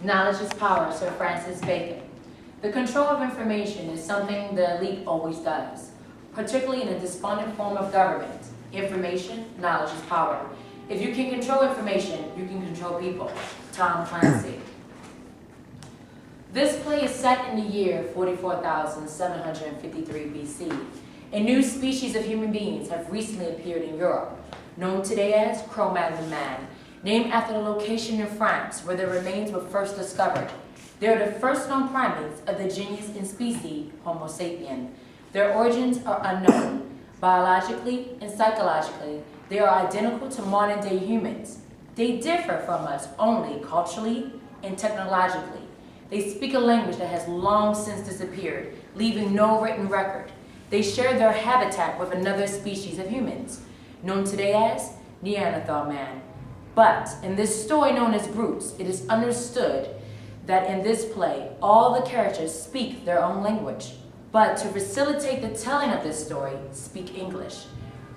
Knowledge is power, Sir Francis Bacon. The control of information is something the elite always does, particularly in a despondent form of government. Information, knowledge is power. If you can control information, you can control people. Tom Clancy. This play is set in the year 44,753 BC. A new species of human beings have recently appeared in Europe, known today as Cro-Magnon man, named after the location in France where their remains were first discovered. They are the first known primates of the genus and species Homo sapien. Their origins are unknown. Biologically and psychologically, they are identical to modern-day humans. They differ from us only culturally and technologically. They speak a language that has long since disappeared, leaving no written record. They share their habitat with another species of humans, known today as Neanderthal man. But in this story known as Brutes, it is understood that in this play, all the characters speak their own language, but to facilitate the telling of this story, speak English.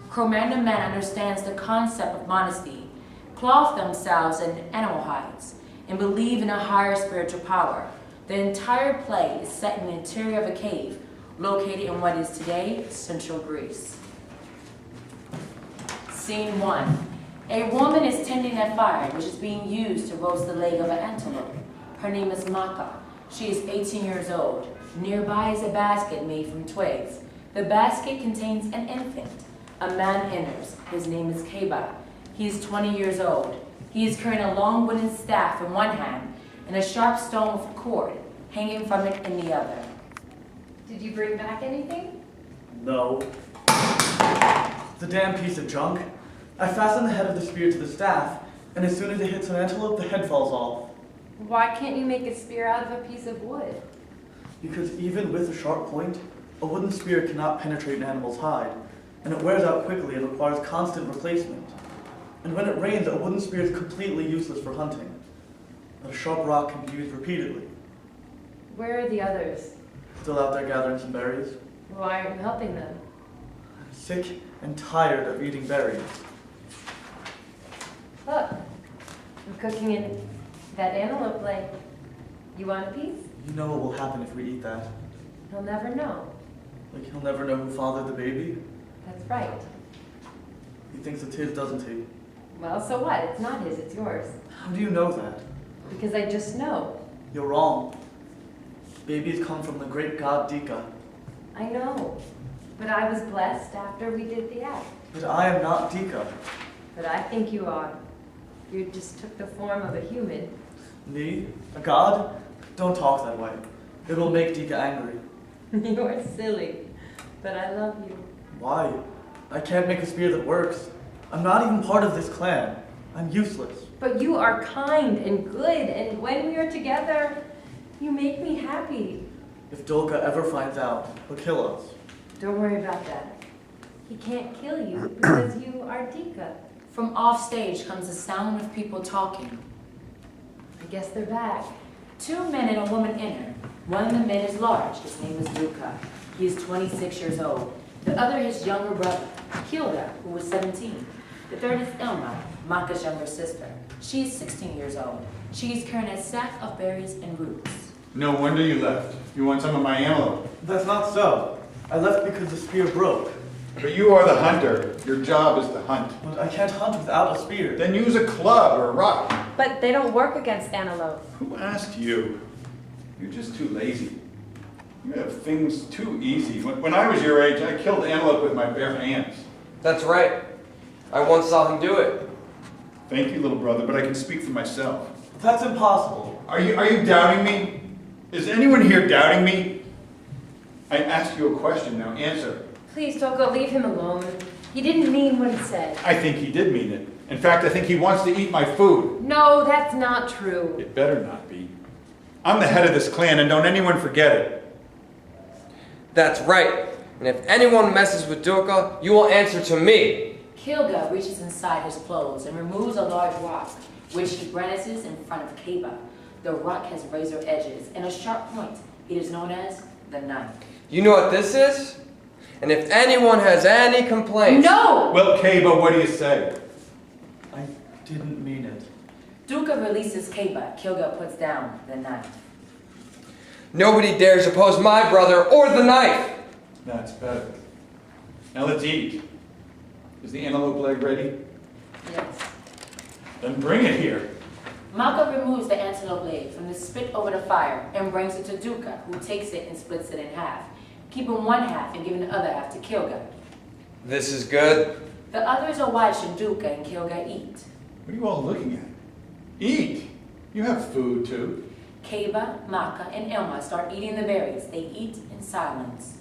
Cro-Magnon man understands the concept of modesty, clothe themselves in animal hides, and believe in a higher spiritual power. The entire play is set in the interior of a cave located in what is today central Greece. Scene 1. A woman is tending a fire which is being used to roast the leg of an antelope. Her name is Maka. She is 18 years old. Nearby is a basket made from twigs. The basket contains an infant. A man enters. His name is Keba. He is 20 years old. He is carrying a long wooden staff in one hand and a sharp stone with a cord hanging from it in the other. Did you bring back anything? No. It's a damn piece of junk. I fasten the head of the spear to the staff, and as soon as it hits an antelope, the head falls off. Why can't you make a spear out of a piece of wood? Because even with a sharp point, a wooden spear cannot penetrate an animal's hide, and it wears out quickly and requires constant replacement. And when it rains, a wooden spear is completely useless for hunting. But a sharp rock can be used repeatedly. Where are the others? Still out there gathering some berries. Why aren't you helping them? I'm sick and tired of eating berries. Look, I'm cooking in that antelope leg. You want a piece? You know what will happen if we eat that. He'll never know. Like he'll never know who fathered the baby? That's right. He thinks it's his, doesn't he? Well, so what? It's not his, it's yours. How do you know that? Because I just know. You're wrong. Babies come from the great god Dika. I know. But I was blessed after we did the act. But I am not Dika. But I think you are. You just took the form of a human. Me? A god? Don't talk that way. It will make Dika angry. You're silly. But I love you. Why? I can't make a spear that works. I'm not even part of this clan. I'm useless. But you are kind and good, and when we are together, you make me happy. If Dolka ever finds out, he'll kill us. Don't worry about that. He can't kill you because you are Dika. From off stage comes the sound of people talking. I guess they're back. 2 men and a woman enter. One of the men is large. His name is Luca. He is 26 years old. The other is his younger brother, Hilda, who was 17. The third is Ilma, Maka's younger sister. She is 16 years old. She is carrying a sack of berries and roots. No wonder you left. You want some of my antelope. That's not so. I left because the spear broke. But you are the hunter. Your job is to hunt. But I can't hunt without a spear. Then use a club or a rock. But they don't work against antelope. Who asked you? You're just too lazy. You have things too easy. When I was your age, I killed antelope with my bare hands. That's right. I once saw him do it. Thank you, little brother, but I can speak for myself. That's impossible. Are you doubting me? Is anyone here doubting me? I asked you a question, now answer. Please don't go, leave him alone. He didn't mean what he said. I think he did mean it. In fact, I think he wants to eat my food. No, that's not true. It better not be. I'm the head of this clan, and don't anyone forget it. That's right. And if anyone messes with Durga, you will answer to me. Kilga reaches inside his clothes and removes a large rock, which he brandishes in front of Keba. The rock has razor edges and a sharp point. It is known as the knife. You know what this is? And if anyone has any complaints... No! Well, Kaba, what do you say? I didn't mean it. Duca releases Kaba. Kilga puts down the knife. Nobody dares oppose my brother or the knife. That's better. Now let's eat. Is the antelope leg ready? Yes. Then bring it here. Maka removes the antelope leg from the spit over the fire and brings it to Duca, who takes it and splits it in half, keeping one half and giving the other half to Kilga. This is good. The others are watching Duca and Kilga eat. What are you all looking at? Eat. You have food too. Kaba, Maka, and Elma start eating the berries. They eat in silence.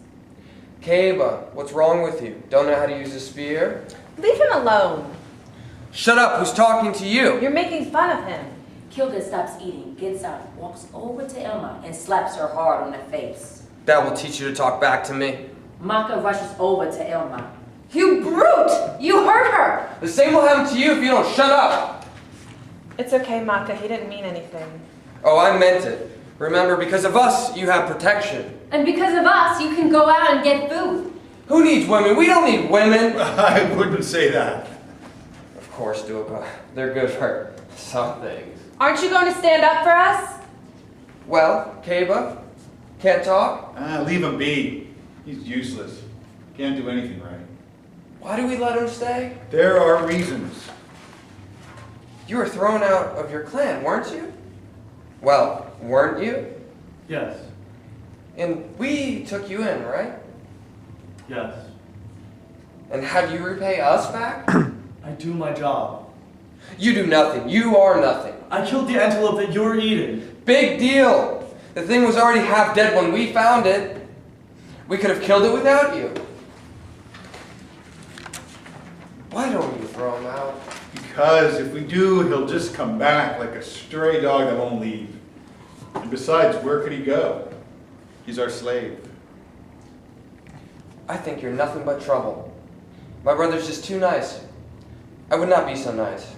Kaba, what's wrong with you? Don't know how to use a spear? Leave him alone. Shut up, who's talking to you? You're making fun of him. Kilga stops eating, gets up, walks over to Elma, and slaps her hard on the face. That will teach you to talk back to me. Maka rushes over to Elma. You brute! You hurt her! The same will happen to you if you don't shut up. It's okay, Maka. He didn't mean anything. Oh, I meant it. Remember, because of us, you have protection. And because of us, you can go out and get food. Who needs women? We don't need women. I wouldn't say that. Of course, Duca. They're good for some things. Aren't you going to stand up for us? Well, Kaba, can't talk? Leave him be. He's useless. Can't do anything right. Why do we let him stay? There are reasons. You were thrown out of your clan, weren't you? Well, weren't you? Yes. And we took you in, right? Yes. And how do you repay us back? I do my job. You do nothing. You are nothing. I killed the antelope that you're eating. Big deal. The thing was already half dead when we found it. We could have killed it without you. Why don't you throw him out? Because if we do, he'll just come back like a stray dog that won't leave. And besides, where could he go? He's our slave. I think you're nothing but trouble. My brother's just too nice. I would not be so nice.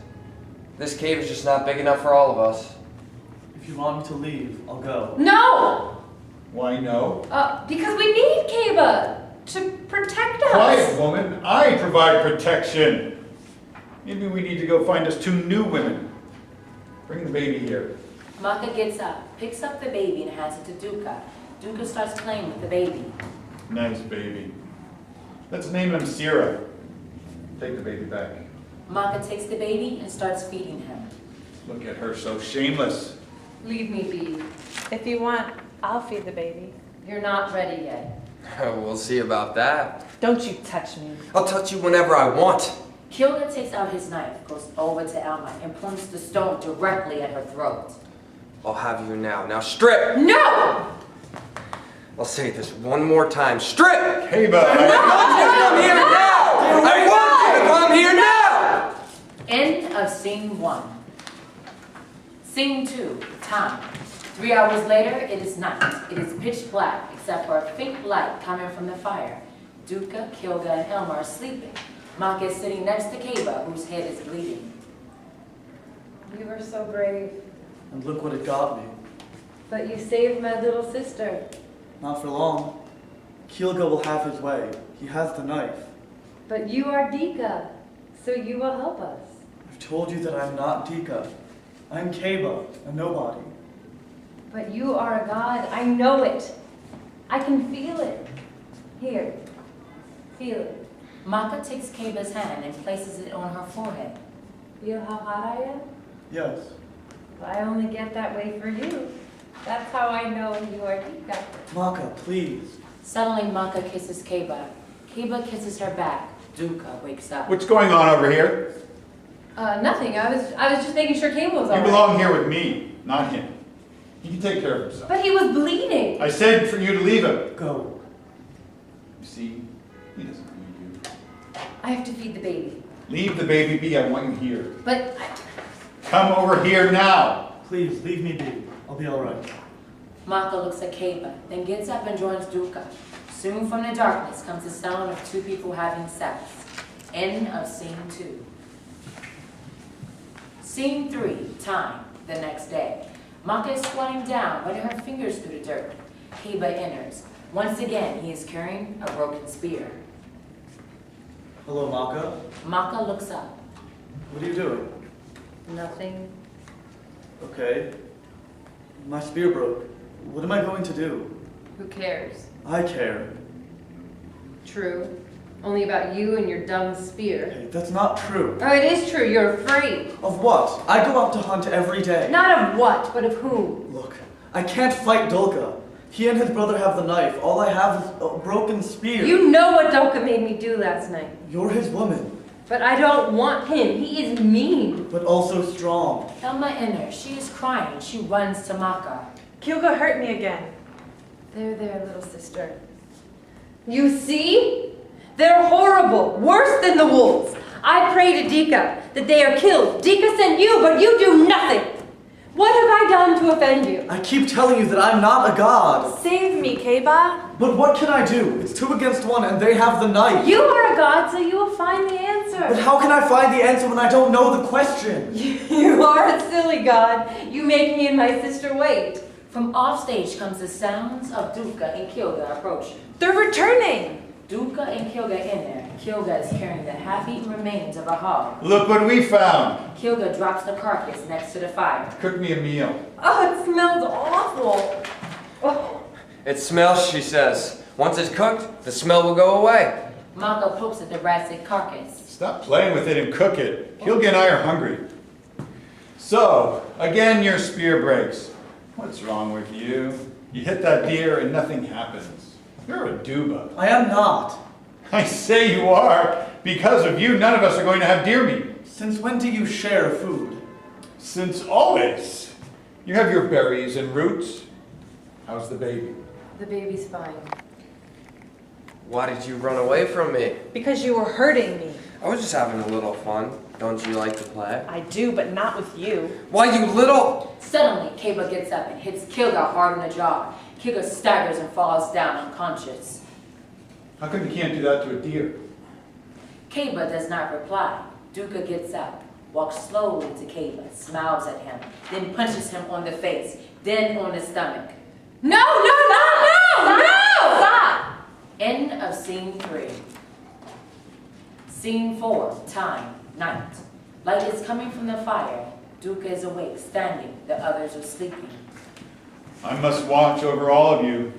This cave is just not big enough for all of us. If you want me to leave, I'll go. No! Why no? Because we need Kaba to protect us. Quiet, woman. I provide protection. Maybe we need to go find us 2 new women. Bring the baby here. Maka gets up, picks up the baby, and hands it to Duca. Duca starts playing with the baby. Nice baby. Let's name him Sierra. Take the baby back. Maka takes the baby and starts feeding him. Look at her, so shameless. Leave me be. If you want, I'll feed the baby. You're not ready yet. We'll see about that. Don't you touch me. I'll touch you whenever I want. Kilga takes out his knife, goes over to Elma, and points the stone directly at her throat. I'll have you now. Now strip! No! I'll say this one more time. Strip! Hey, I want you to come here now! I want you to come here now! End of scene 1. Scene 2, time. 3 hours later, it is night. It is pitch black, except for a faint light coming from the fire. Duca, Kilga, and Elma are sleeping. Maka is sitting next to Kaba, whose head is bleeding. You were so brave, And look what it got me. but you saved my little sister. Not for long. Kilga will have his way. He has the knife. But you are Dika, so you will help us. I've told you that I'm not Dika. I'm Kaba, a nobody. But you are a god. I know it. I can feel it. Here, feel it. Maka takes Kaba's hand and places it on her forehead. Feel how hot I am? Yes. Well, I only get that way for you. That's how I know you are Dika. Maka, please. Suddenly, Maka kisses Kaba. Kaba kisses her back. Duca wakes up. What's going on over here? Nothing. I was just making sure Kaba was all You right. belong here with me, not him. He can take care of himself. But he was bleeding. I said for you to leave him. Go. You see, he doesn't need you. I have to feed the baby. Leave the baby be, I want you here. But Come over here now. Please, leave me be. I'll be all right. Maka looks at Kaba, then gets up and joins Duca. Soon from the darkness comes the sound of 2 people having sex. End of scene 2. Scene 3, time, the next day. Maka is squatting down, running her fingers through the dirt. Kaba enters. Once again, he is carrying a broken spear. Hello, Maka. Maka looks up. What are you doing? nothing. Okay. My spear broke. What am I going to do? Who cares? I care. True. Only about you and your dumb spear. Hey, that's not true. Oh, it is true. You're afraid. Of what? I go out to hunt every day. Not of what, but of whom. Look, I can't fight Dulka. He and his brother have the knife. All I have is a broken spear. You know what Doka made me do last night. You're his woman, But I don't want him. He is mean. but also strong. Elma enters. She is crying. She runs to Maka. Kyuga hurt me again. There, little sister. You see? They're horrible. Worse than the wolves. I pray to Dika that they are killed. Dika sent you, but you do nothing. What have I done to offend you? I keep telling you that I'm not a god. Save me, Keiba. But what can I do? It's 2 against 1 and they have the knife. You are a god, so you will find the But answer. how can I find the answer when I don't know the question? You are a silly god. You make me and my sister wait. From offstage comes the sounds of Duka and Kilga approaching. They're returning. Duka and Kilga enter. Kilga is carrying the half-eaten remains of a hog. Look what we found. Kilga drops the carcass next to the fire. Cook me a meal. Oh, it smells awful. Oh. It smells, she says. Once it's cooked, the smell will go away. Mako pokes at the rancid carcass. Stop playing with it and cook it. Kilga and I are hungry. So, again your spear breaks. What's wrong with you? You hit that deer and nothing happens. You're a duba. I am not. I say you are. Because of you, none of us are going to have deer meat. Since when do you share food? Since always. You have your berries and roots. How's the baby? The baby's fine. Why did you run away from me? Because you were hurting me. I was just having a little fun. Don't you like to play? I do, but not with you. Why, you little... Suddenly, Kaba gets up and hits Kilga hard in the jaw. Kilga staggers and falls down unconscious. How come you can't do that to a deer? Kaba does not reply. Duka gets up, walks slowly to Kaba, smiles at him, then punches him on the face, then on the stomach. No! Stop! End of scene 3. Scene 4, time, night. Light is coming from the fire. Duka is awake, standing. The others are sleeping. I must watch over all of you.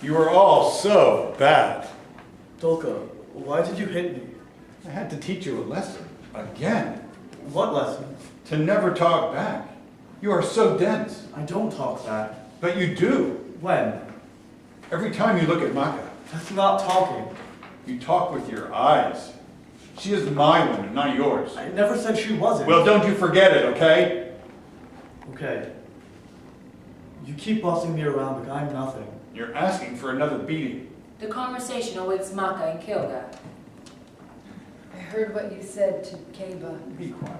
You are all so bad. Dulka, why did you hit me? I had to teach you a lesson. Again. What lesson? To never talk back. You are so dense. I don't talk back. But you do. When? Every time you look at Maka, That's not talking. you talk with your eyes. She is my woman, not yours. I never said she wasn't. Well, don't you forget it, okay? Okay. You keep bossing me around, but I'm nothing. You're asking for another beating. The conversation awakes Maka and Kilga. I heard what you said to Kaba. Be quiet.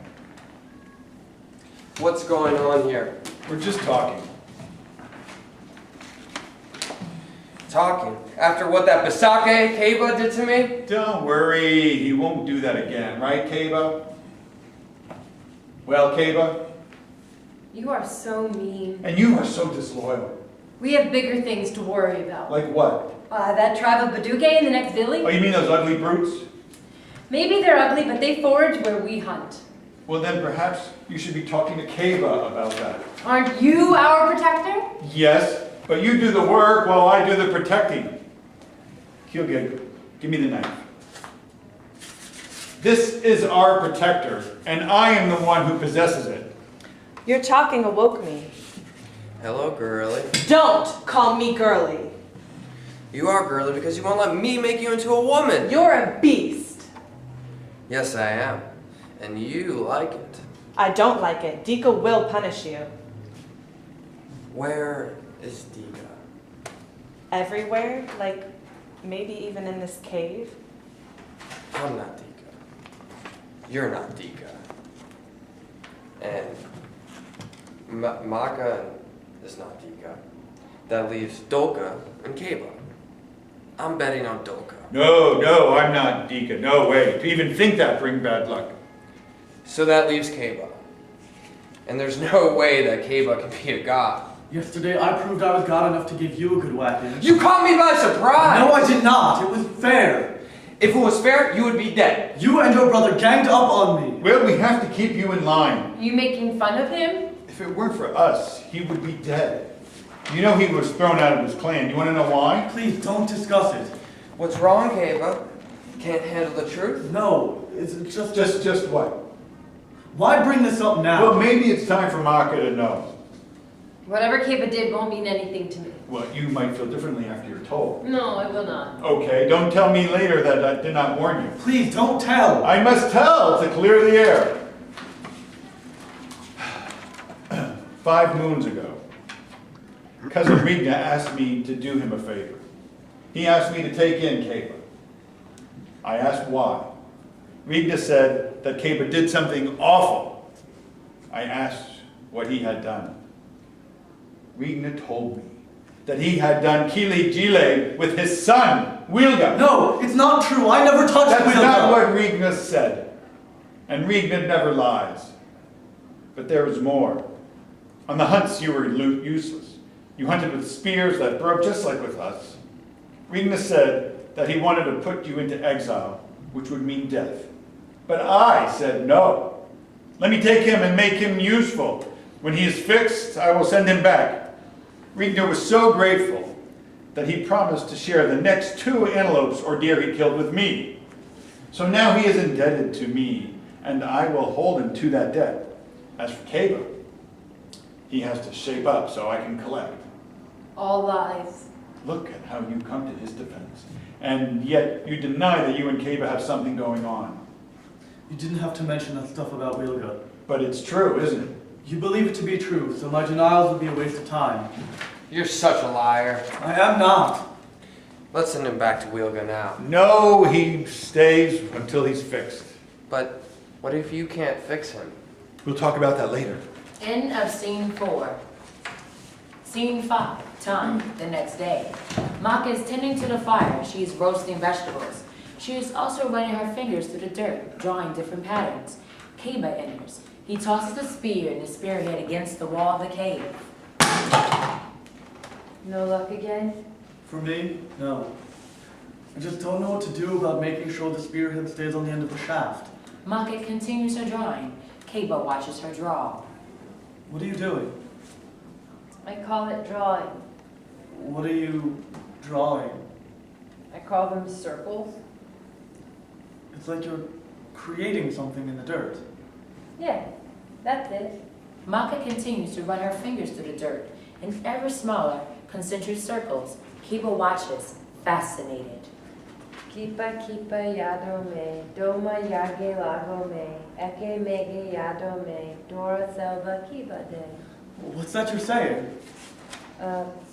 What's going on here? We're just talking. Talking? After what that Basake Keiba did to me? Don't worry, he won't do that again, right, Kaba? Well, Kaba, You are so mean. and you are so disloyal. We have bigger things to worry about. Like what? That tribe of Baduke in the next Oh, village? you mean those ugly brutes? Maybe they're ugly, but they forage where we hunt. Well, then perhaps you should be talking to Kaba about that. Aren't you our protector? Yes, but you do the work while I do the protecting. Kilga, give me the knife. This is our protector, and I am the one who possesses it. Your talking awoke me. Hello, girly. Don't call me girly. You are girly because you won't let me make you into a woman. You're a beast. Yes, I am. And you like it. I don't like it. Dika will punish you. Where is Dika? Everywhere? Like, maybe even in this cave? I'm not Dika. You're not Dika. And Maka is not Dika. That leaves Dolka and Kaba. I'm betting on Dolka. No, I'm not Dika. No way. To even think that brings bad luck. So that leaves Kaba. And there's no way that Kaba can be a god. Yesterday, I proved I was god enough to give you a good whacking. You caught me by surprise! No, I did not. It was fair. If it was fair, you would be dead. You and your brother ganged up on me. Well, we have to keep you in line. You making fun of him? If If it weren't for us, he would be dead. You know he was thrown out of his clan. You want to know why? Please don't discuss it. What's wrong, Kaba? Can't handle the truth? No, it's just... Just what? Why bring this up now? Well, maybe it's time for Maka to know. Whatever Kiba did won't mean anything to me. Well, you might feel differently after you're told. No, I will not. Okay, don't tell me later that I did not warn you. Please don't tell. I must tell to clear the air. 5 moons ago, Cousin Rigna asked me to do him a favor. He asked me to take in Kaba. I asked why. Rigna said that Kaba did something awful. I asked what he had done. Rigna told me that he had done Kili Jile with his son, Wilga. No, it's not true. I never touched That's Wilga. not what Rigna said. And Rigna never lies. But there was more. On the hunts, you were useless. You hunted with spears that broke just like with us. Rigna said that he wanted to put you into exile, which would mean death. But I said no. Let me take him and make him useful. When he is fixed, I will send him back. Rigna was so grateful that he promised to share the next 2 antelopes or deer he killed with me. So now he is indebted to me, and I will hold him to that debt. As for Kaba, he has to shape up so I can collect. All lies. Look at how you come to his defense. And yet you deny that you and Kaba have something going on. You didn't have to mention that stuff about Wilga. But it's true, isn't it? You believe it to be true, so my denials would be a waste of time. You're such a liar. I am not. Let's send him back to Wilga now. No, he stays until he's fixed. But what if you can't fix him? We'll talk about that later. End of scene 4. Scene 5. Time, the next day. Maka is tending to the fire. She is roasting vegetables. She is also running her fingers through the dirt, drawing different patterns. Kaba enters. He tosses a spear and the spearhead against the wall of the cave. No luck again? For me, no. I just don't know what to do about making sure the spearhead stays on the end of the shaft. Maka continues her drawing. Kaba watches her draw. What are you doing? I call it drawing. What are you drawing? I call them circles. It's like you're creating something in the dirt. Yeah, that's it. Maka continues to run her fingers through the dirt in ever smaller, concentric circles. Kaba watches, fascinated. Kipa kipa yadome, doma yage lagome, eke mege yadome, dora selva kiba de. What's that you're saying?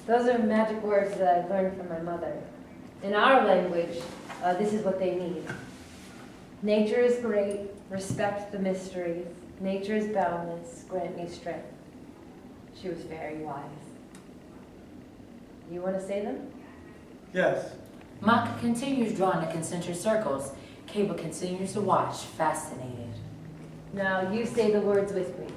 Those are magic words that I learned from my mother. In our language, this is what they mean. Nature is great, respect the mysteries. Nature is boundless, grant me strength. She was very wise. You want to say them? Yes. Maka continues drawing the concentric circles. Kaba continues to watch, fascinated. Now you say the words with me.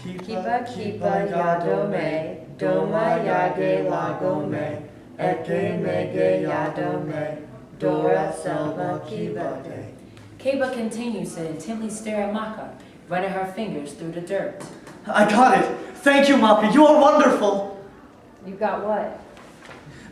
Kipa Kipa yadome, doma yage lagome, eke mege yadome, dora selva kiba de. Kaba continues to intently stare at Maka, running her fingers through the dirt. I got it. Thank you, Maka. You are wonderful. You got what?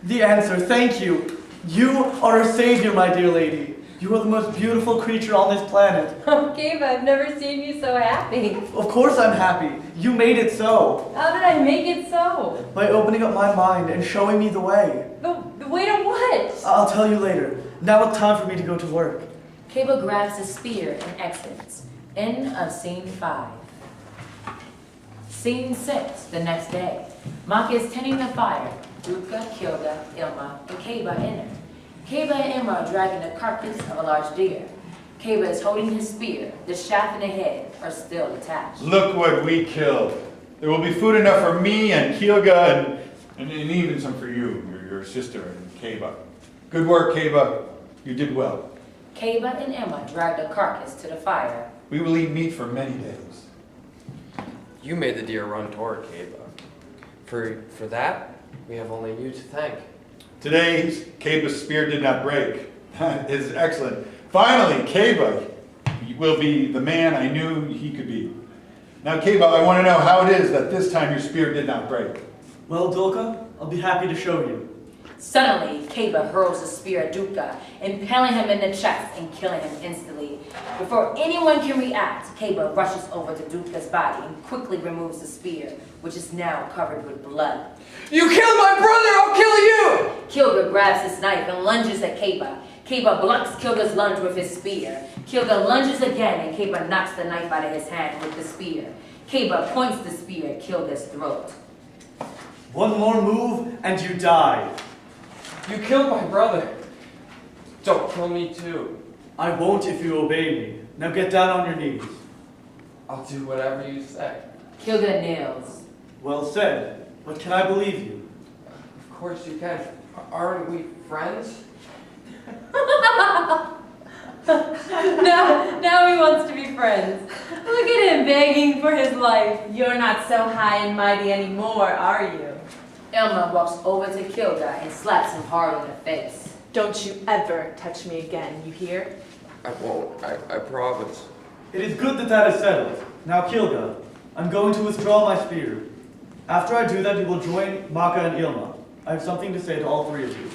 The answer. Thank you. You are a savior, my dear lady. You are the most beautiful creature on this planet. Oh, Kiba, I've never seen you so happy. Of course I'm happy. You made it so. How did I make it so? By opening up my mind and showing me the way. The way to what? I'll tell you later. Now it's time for me to go to work. Kaba grabs the spear and exits. End of scene 5. Scene 6, the next day. Maka is tending the fire. Duka, Kilda, Ilma, and Kaba enter. Kaba and Ilma are dragging the carcass of a large deer. Kaba is holding his spear. The shaft and the head are still attached. Look what we killed. There will be food enough for me and Kilga and even some for you, your sister and Kaba. Good work, Kaba. You did well. Kaba and Emma drag the carcass to the fire. We will eat meat for many days. You made the deer run toward Kaba. For that, we have only you to thank. Today, Kaba's spear did not break. That is excellent. Finally, Kaba will be the man I knew he could be. Now, Keba, I want to know how it is that this time your spear did not break. Well, Dulka, I'll be happy to show you. Suddenly, Keba hurls a spear at Duka, impaling him in the chest and killing him instantly. Before anyone can react, Keba rushes over to Duka's body and quickly removes the spear, which is now covered with blood. You killed my brother, I'll kill you! Kilga grabs his knife and lunges at Keba. Keba blocks Kilga's lunge with his spear. Kilga lunges again and Keba knocks the knife out of his hand with the spear. Keba points the spear at Kilga's throat. One more move and you die. You killed my brother. Don't kill me too. I won't if you obey me. Now get down on your knees. I'll do whatever you say. Kilga kneels. Well said, but can I believe you? Of course you can. Aren't we friends? Now he wants to be friends. Look at him begging for his life. You're not so high and mighty anymore, are you? Elma walks over to Kilga and slaps him hard in the face. Don't you ever touch me again, you hear? I won't. I promise. It is good that that is settled. Now, Kilga, I'm going to withdraw my spear. After I do that, you will join Maka and Ilma. I have something to say to all three of you.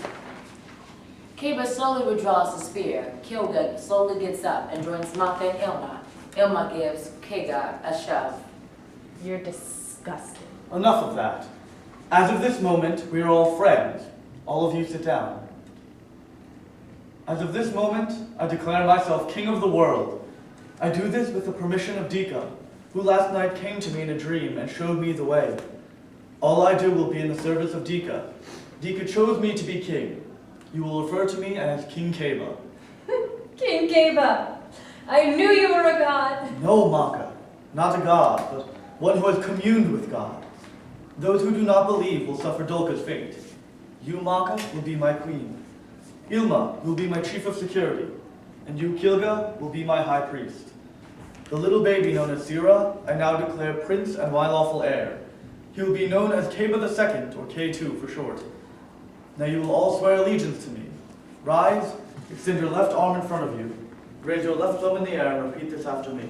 Keba slowly withdraws the spear. Kilga slowly gets up and joins Maka and Ilma. Ilma gives Kega a shove. You're disgusting. Enough of that. As of this moment, we are all friends. All of you sit down. As of this moment, I declare myself king of the world. I do this with the permission of Dika, who last night came to me in a dream and showed me the way. All I do will be in the service of Dika. Dika chose me to be king. You will refer to me as King Keba. King Keba, I knew you were a god. No, Maka, not a god, but one who has communed with God. Those who do not believe will suffer Dulka's fate. You, Maka, will be my queen. Ilma will be my chief of security, and you, Kilga, will be my high priest. The little baby known as Sira, I now declare prince and my lawful heir. He will be known as Keba II, or K2 for short. Now you will all swear allegiance to me. Rise, extend your left arm in front of you, raise your left thumb in the air, and repeat this after me.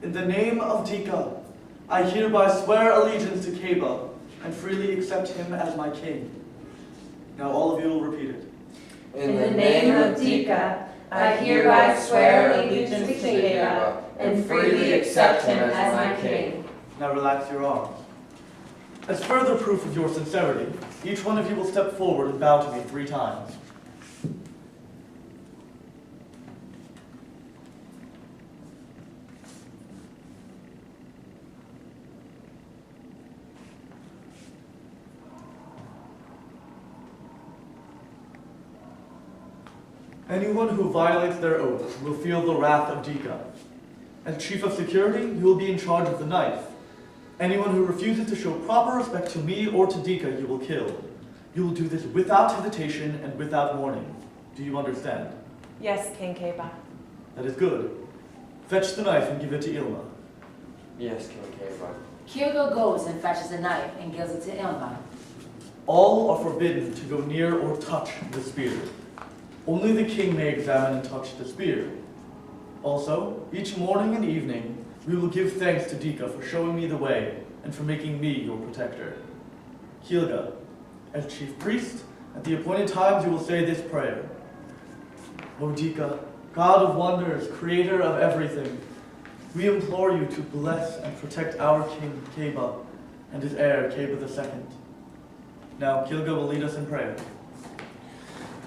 In the name of Dika, I hereby swear allegiance to Keba, and freely accept him as my king. Now all of you will repeat it. In the name of Dika, I hereby swear allegiance to Keba, and freely accept him as my king. Now relax your arms. As further proof of your sincerity, each one of you will step forward and bow to me 3 times. Anyone who violates their oath will feel the wrath of Dika. As chief of security, you will be in charge of the knife. Anyone who refuses to show proper respect to me or to Dika, you will kill. You will do this without hesitation and without warning. Do you understand? Yes, King Keba. That is good. Fetch the knife and give it to Ilma. Yes, King Keba. Kilga goes and fetches a knife and gives it to Ilma. All are forbidden to go near or touch the spear. Only the king may examine and touch the spear. Also, each morning and evening, we will give thanks to Dika for showing me the way and for making me your protector. Kilga, as chief priest, at the appointed times you will say this prayer. O Dika, God of wonders, creator of everything, we implore you to bless and protect our king, Keba, and his heir, Keba II. Now, Kilga will lead us in prayer.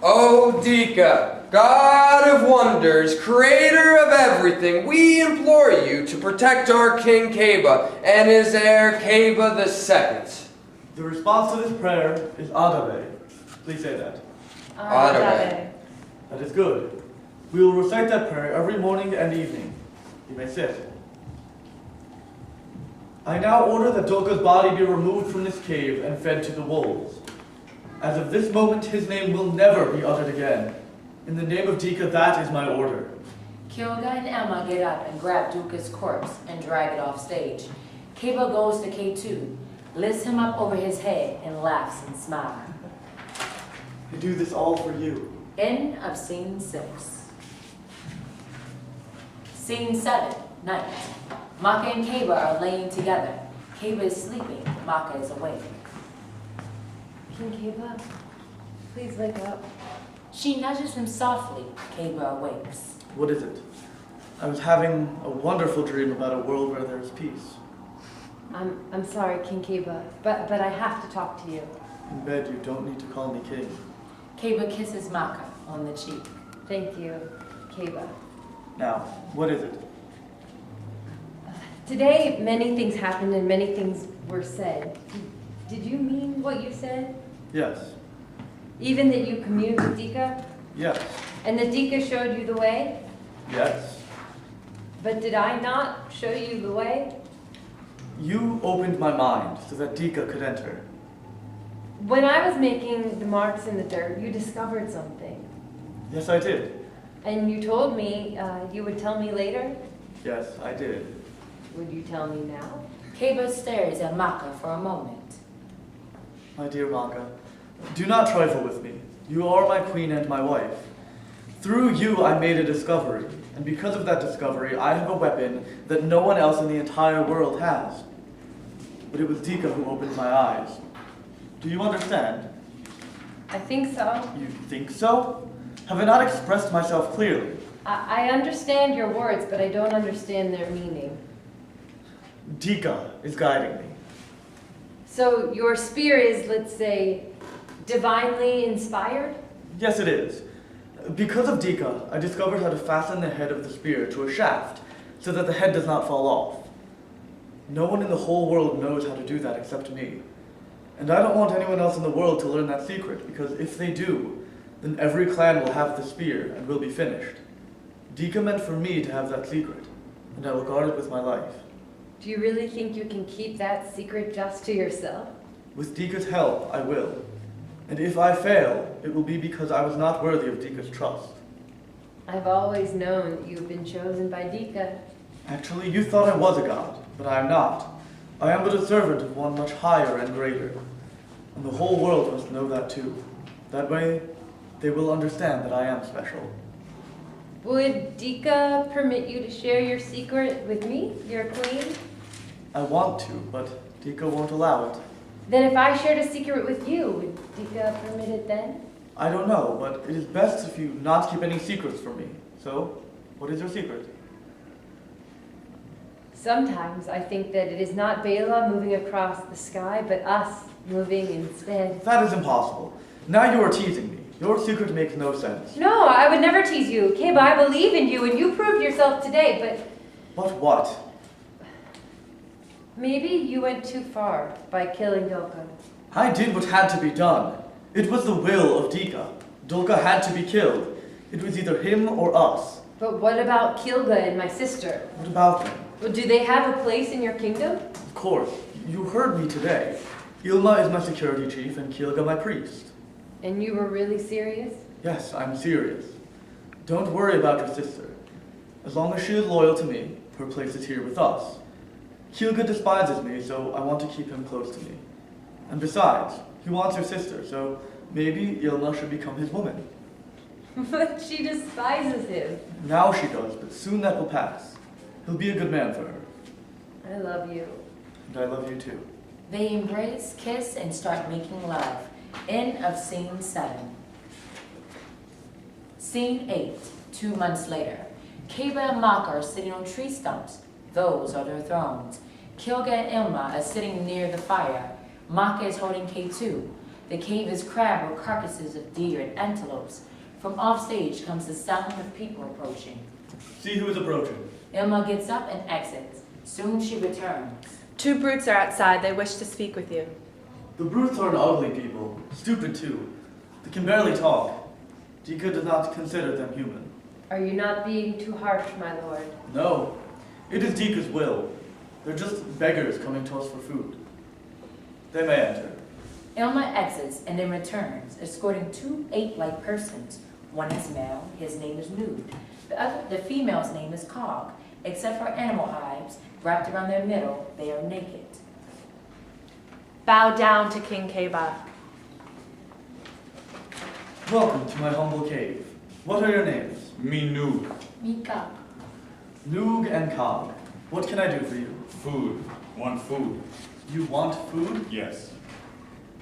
O Dika, God of wonders, creator of everything, we implore you to protect our King Keba and his heir Keba II. The response to this prayer is Adabe. Please say that. Adabe. That is good. We will recite that prayer every morning and evening. You may sit. I now order that Dulka's body be removed from this cave and fed to the wolves. As of this moment, his name will never be uttered again. In the name of Dika, that is my order. Kilga and Emma get up and grab Duka's corpse and drag it off stage. Keba goes to K2, lifts him up over his head, and laughs and smiles. I do this all for you. End of scene 6. Scene 7, night. Maka and Kaba are laying together. Kaba is sleeping, Maka is awake. King Kaba, please wake up. She nudges him softly. Kaba awakes. What is it? I was having a wonderful dream about a world where there is peace. I'm sorry, King Kaba, but I have to talk to you. In bed, you don't need to call me king. Kaba kisses Maka on the cheek. Thank you, Kaba. Now, what is it? Today, many things happened and many things were said. Did you mean what you said? Yes. Even that you communed with Dika? Yes. And that Dika showed you the way? Yes. But did I not show you the way? You opened my mind so that Dika could enter. When I was making the marks in the dirt, you discovered something. Yes, I did. And you told me you would tell me later? Yes, I did. Would you tell me now? Kaba stares at Maka for a moment. My dear Maka, do not trifle with me. You are my queen and my wife. Through you, I made a discovery. And because of that discovery, I have a weapon that no one else in the entire world has. But it was Dika who opened my eyes. Do you understand? I think so. You think so? Have I not expressed myself clearly? I understand your words, but I don't understand their meaning. Dika is guiding me. So your spear is, let's say, divinely inspired? Yes, it is. Because of Dika, I discovered how to fasten the head of the spear to a shaft so that the head does not fall off. No one in the whole world knows how to do that except me. And I don't want anyone else in the world to learn that secret, because if they do, then every clan will have the spear and will be finished. Dika meant for me to have that secret, and I will guard it with my life. Do you really think you can keep that secret just to yourself? With Dika's help, I will. And if I fail, it will be because I was not worthy of Dika's trust. I've always known that you've been chosen by Dika. Actually, you thought I was a god, but I am not. I am but a servant of one much higher and greater. And the whole world must know that too. That way, they will understand that I am special. Would Dika permit you to share your secret with me, your queen? I want to, but Dika won't allow it. Then if I shared a secret with you, would Dika permit it then? I don't know, but it is best if you not keep any secrets from me. So, what is your secret? Sometimes I think that it is not Bela moving across the sky, but us moving instead. That is impossible. Now you are teasing me. Your secret makes no sense. No, I would never tease you. Kaba, I believe in you, and you proved yourself today, but... But what? Maybe you went too far by killing Dolka. I did what had to be done. It was the will of Dika. Dolka had to be killed. It was either him or us. But what about Kilga and my sister? What about them? Well, do they have a place in your kingdom? Of course. You heard me today. Ilma is my security chief and Kilga my priest. And you were really serious? Yes, I'm serious. Don't worry about your sister. As long as she is loyal to me, her place is here with us. Kilga despises me, so I want to keep him close to me. And besides, he wants your sister, so maybe Ilma should become his woman. But she despises him. Now she does, but soon that will pass. He'll be a good man for her. I love you. And I love you too. They embrace, kiss, and start making love. End of scene 7. Scene 8, 2 months later. Kaba and Maka are sitting on tree stumps. Those are their thrones. Kilga and Ilma are sitting near the fire. Maka is holding K2. The cave is crammed with carcasses of deer and antelopes. From offstage comes the sound of people approaching. See who is approaching. Ilma gets up and exits. Soon she returns. 2 brutes are outside. They wish to speak with you. The brutes are an ugly people, stupid too. They can barely talk. Dika does not consider them human. Are you not being too harsh, my lord? No, it is Dika's will. They're just beggars coming to us for food. They may enter. Ilma exits and then returns, escorting 2 ape-like persons. One is male, his name is Nude. The female's name is Cog. Except for animal hides wrapped around their middle, they are naked. Bow down to King Kaba. Welcome to my humble cave. What are your names? Me Noog. Mika. Noog and Cog. What can I do for you? Food. Want food? You want food? Yes.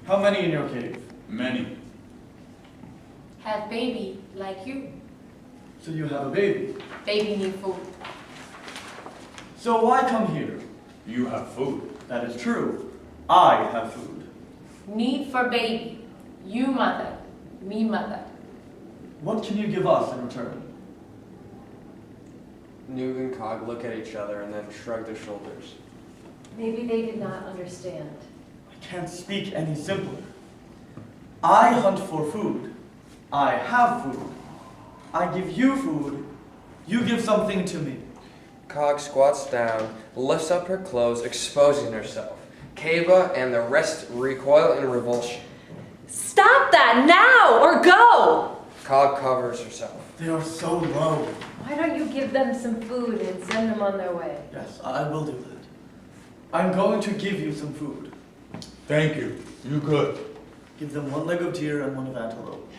How many in your cave? Many. Have baby like you. So you have a baby. Baby need food. So why come here? You have food. That is true. I have food. Need for baby. You mother. Me mother. What can you give us in return? Noog and Cog look at each other and then shrug their shoulders. Maybe they did not understand. I can't speak any simpler. I hunt for food. I have food. I give you food. You give something to me. Cog squats down, lifts up her clothes, exposing herself. Kaba and the rest recoil in revulsion. Stop that now or go! Cog covers herself. They are so low. Why don't you give them some food and send them on their way? Yes, I will do that. I'm going to give you some food. Thank you. You good. Give them one leg of deer and one of antelope.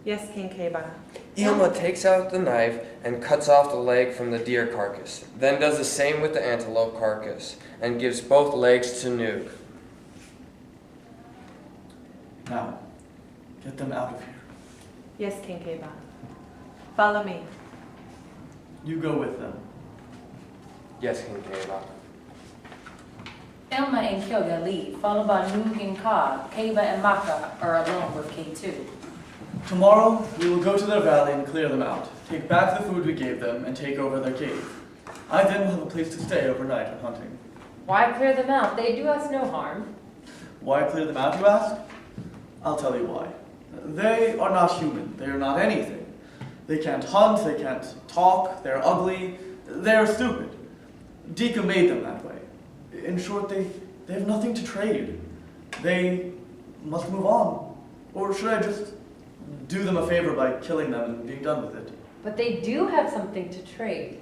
Yes, King Kaba. Ilma takes out the knife and cuts off the leg from the deer carcass, then does the same with the antelope carcass, and gives both legs to Noog. Now, get them out of here. Yes, King Kaba. Follow me. You go with them. Yes, King Kaba. Elma and Kilga leave, followed by Noog and Cog. Kaba and Maka are alone with K2. Tomorrow, we will go to their valley and clear them out, take back the food we gave them, and take over their cave. I then will have a place to stay overnight when hunting. Why clear them out? They do us no harm. Why clear them out, you ask? I'll tell you why. They are not human. They are not anything. They can't hunt, they can't talk, they're ugly, they're stupid. Dika made them that way. In short, they have nothing to trade. They must move on. Or should I just do them a favor by killing them and being done with it? But they do have something to trade.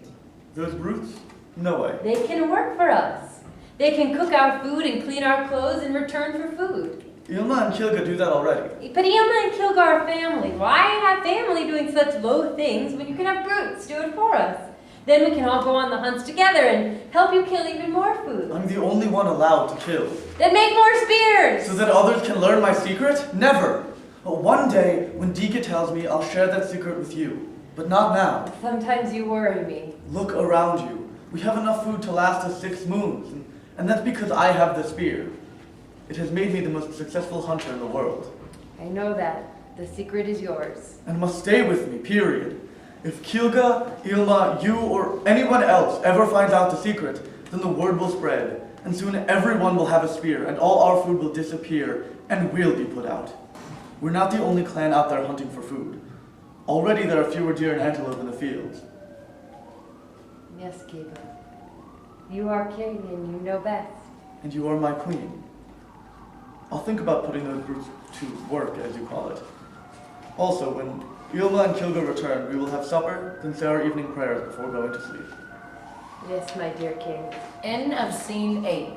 Those brutes? No way. They can work for us. They can cook our food and clean our clothes in return for food. Ilma and Kilga do that already. But Ilma and Kilga are family. Why have family doing such low things when you can have brutes do it for us? Then we can all go on the hunts together and help you kill even more food. I'm the only one allowed to kill. Then make more spears! So that others can learn my secret? Never! But one day, when Dika tells me, I'll share that secret with you. But not now. Sometimes you worry me. Look around you. We have enough food to last us 6 moons, and that's because I have the spear. It has made me the most successful hunter in the world. I know that. The secret is yours. And must stay with me, period. If Kilga, Ilma, you, or anyone else ever finds out the secret, then the word will spread, and soon everyone will have a spear, and all our food will disappear, and we'll be put out. We're not the only clan out there hunting for food. Already there are fewer deer and antelope in the fields. Yes, Kiba. You are king and you know best. And you are my queen. I'll think about putting those brutes to work, as you call it. Also, when Ilma and Kilga return, we will have supper, then say our evening prayers before going to sleep. Yes, my dear king. End of scene 8.